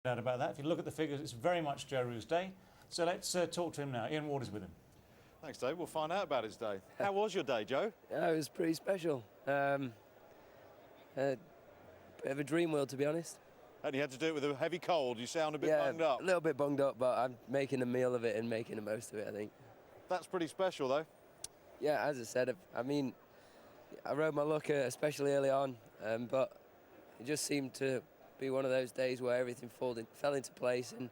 Doubt about that. If you look at the figures, it's very much Joe Root's day. So let's talk to him now. Ian Ward is with him. Thanks, Dave. We'll find out about his day. How was your day, Joe? Yeah, it was pretty special. Bit of a dream world, to be honest. And you had to do it with a heavy cold. You sound a bit bunged up. A little bit bunged up, but I'm making a meal of it and making the most of it, I think. That's pretty special, though. Yeah, as I said, I rode my luck, especially early on, but it just seemed to be one of those days where everything fell into place and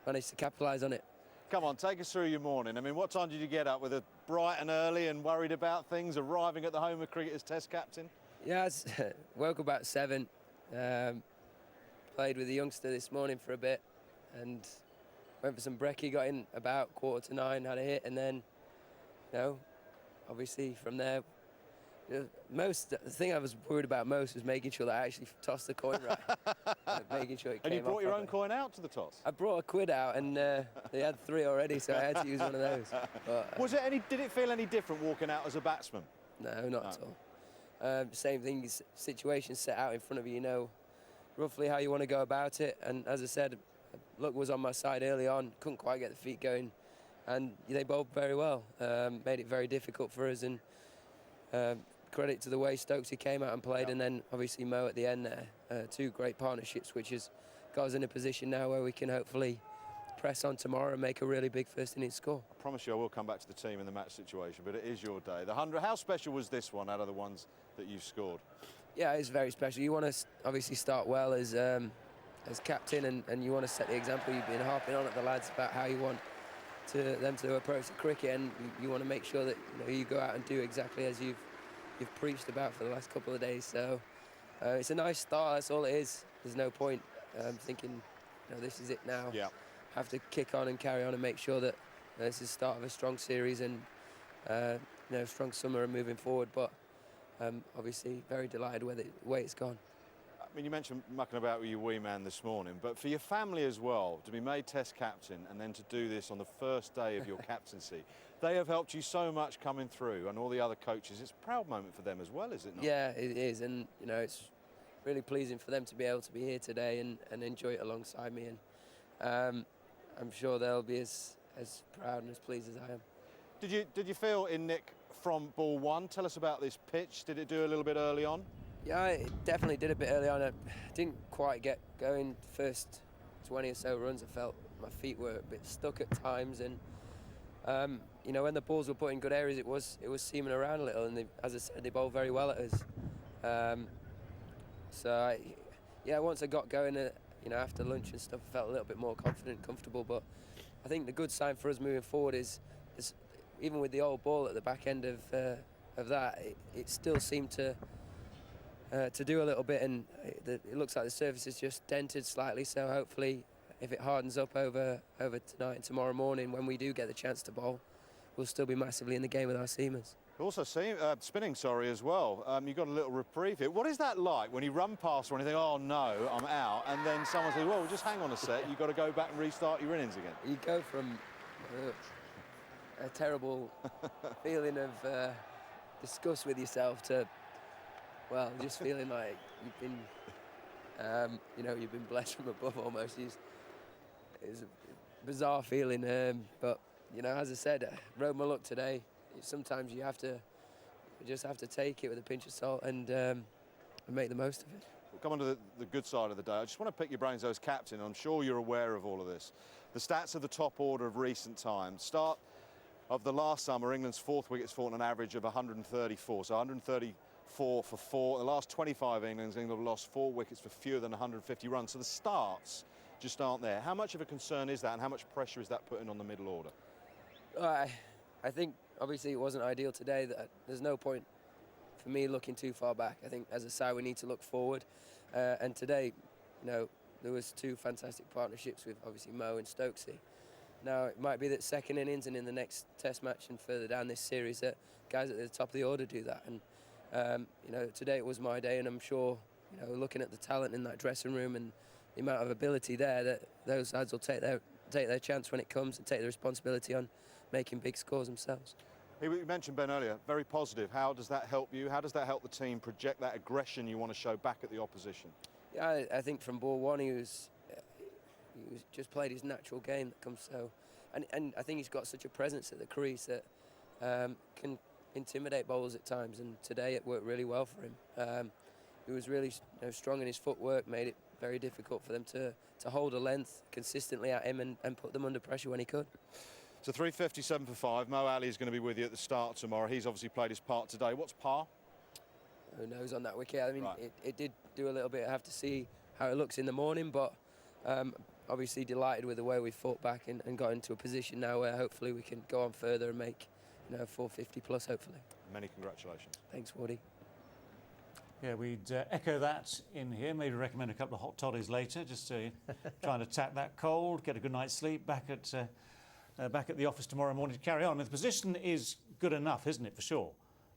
managed to capitalise on it. Come on, take us through your morning. I mean, what time did you get up? With it bright and early and worried about things, arriving at the home of cricket as Test captain? Yeah, I woke up about 7, played with the youngster this morning for a bit and went for some brekkie, got in about 8:45, had a hit, and then, obviously from there, the thing I was worried about most was making sure that I actually tossed the coin right. Making sure it came. And you brought off your properly. own coin out to the toss? I brought a quid out and they had 3 already, so I had to use one of those. But, Did it feel any different walking out as a batsman? No, not at all. Same thing, situation set out in front of you, you know roughly how you want to go about it. And as I said, luck was on my side early on, couldn't quite get the feet going. And they bowled very well, made it very difficult for us. And credit to the way Stokesy came out and played, and then obviously Mo at the end there. 2 great partnerships, which has got us in a position now where we can hopefully press on tomorrow and make a really big first innings score. I promise you I will come back to the team in the match situation, but it is your day. The 100, how special was this one out of the ones that you've scored? Yeah, it's very special. You want to obviously start well as captain, and you want to set the example. You've been harping on at the lads about how you want them to approach the cricket, and you want to make sure that you go out and do exactly as you've preached about for the last couple of days. So it's a nice start, that's all it is. There's no point thinking this is it now. Yeah. Have to kick on and carry on and make sure that this is the start of a strong series and strong summer and moving forward. But obviously very delighted with the way it's gone. I mean, you mentioned mucking about with your wee man this morning, but for your family as well, to be made Test captain and then to do this on the first day of your captaincy, they have helped you so much coming through, and all the other coaches. It's a proud moment for them as well, is it not? Yeah, it is, and it's really pleasing for them to be able to be here today and enjoy it alongside me, and I'm sure they'll be as proud and as pleased as I am. Did you feel in Nick from ball 1? Tell us about this pitch. Did it do a little bit early on? Yeah, it definitely did a bit early on. I didn't quite get going first 20 or so runs. I felt my feet were a bit stuck at times, and when the balls were put in good areas, it was seaming around a little, and as I said, they bowled very well at us. Once I got going, after lunch and stuff, I felt a little bit more confident, comfortable. But I think the good sign for us moving forward is even with the old ball at the back end of that, it still seemed to do a little bit, and it looks like the surface is just dented slightly. So hopefully, if it hardens up over tonight and tomorrow morning, when we do get the chance to bowl, we'll still be massively in the game with our seamers. Also spinning, as well. You got a little reprieve here. What is that like when you run past one and you think, oh no, I'm out, and then someone says, well, just hang on a sec, you've got to go back and restart your innings again? You go from a terrible feeling of disgust with yourself to, well, just feeling like you've been, you've been blessed from above almost. It's a bizarre feeling, but as I said, rode my luck today. Sometimes you just have to take it with a pinch of salt and make the most of it. We'll come on to the good side of the day. I just want to pick your brains as captain. I'm sure you're aware of all of this. The stats of the top order of recent times. Start of the last summer, England's 4th wickets fought on an average of 134. So 134 for 4. The last 25 innings, England have lost 4 wickets for fewer than 150 runs. So the starts just aren't there. How much of a concern is that, and how much pressure is that putting on the middle order? I think obviously it wasn't ideal today. That there's no point for me looking too far back. I think as a side we need to look forward. And today, there was 2 fantastic partnerships with obviously Mo and Stokesy. Now it might be that second innings and in the next Test match and further down this series that guys at the top of the order do that. And today it was my day, and I'm sure looking at the talent in that dressing room and the amount of ability there, that those lads will take their chance when it comes and take the responsibility on making big scores themselves. You mentioned Ben earlier, very positive. How does that help you? How does that help the team project that aggression you want to show back at the opposition? Yeah, I think from ball 1 he was just played his natural game that comes so, and I think he's got such a presence at the crease that can intimidate bowlers at times. And today it worked really well for him. He was really strong in his footwork, made it very difficult for them to hold a length consistently at him and put them under pressure when he could. So 357 for 5. Mo Ali is going to be with you at the start tomorrow. He's obviously played his part today. What's par? Who knows on that wicket? I mean, Right. it did do a little bit. I have to see how it looks in the morning, but obviously delighted with the way we fought back and got into a position now where hopefully we can go on further and make 450 plus, hopefully. Many congratulations. Thanks, Woody. Yeah, we'd echo that in here. Maybe recommend a couple of hot toddies later, just to try and attack that cold, get a good night's sleep, back at the office tomorrow morning to carry on. And the position is good enough, isn't it, for sure?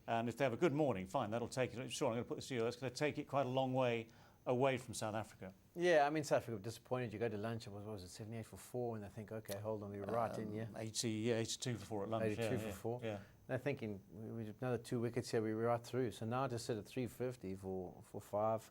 And if they have a good morning, fine, that'll take it. Sure, I'm going to put this to you. That's going to take it quite a long way away from South Africa. Yeah, I mean, South Africa were disappointed. You go to lunch, what was it, 78 for 4, and they think, okay, hold on, we were right in, yeah. 82 for 4 at lunch. 82 for 4. Yeah. They're thinking, another 2 wickets here, we were right through. So now to sit at 350 for 5,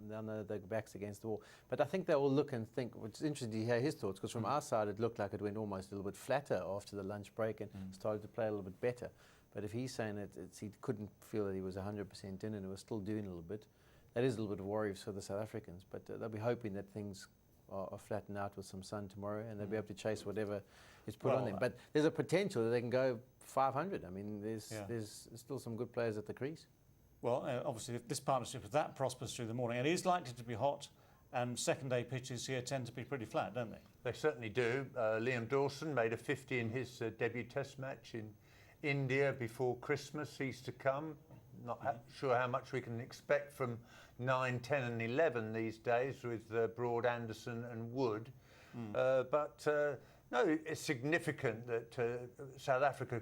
they'll know their back's against the wall. But I think they will look and think, which is interesting to hear his thoughts, because from our side it looked like it went almost a little bit flatter after the lunch break and started to play a little bit better. But if he's saying he couldn't feel that he was 100% in and it was still doing a little bit, that is a little bit of worry for the South Africans. But they'll be hoping that things are flattened out with some sun tomorrow and they'll be able to chase whatever is put on them. But there's a potential that they can go 500. I mean, there's still some good players at the crease. Well, obviously, if this partnership is that prosperous through the morning, and it is likely to be hot, and second-day pitches here tend to be pretty flat, don't they? They certainly do. Liam Dawson made a 50 in his debut Test match in India before Christmas. He's to come. Not sure how much we can expect from 9, 10 and 11 these days with Broad, Anderson and Wood. But no, it's significant that South Africa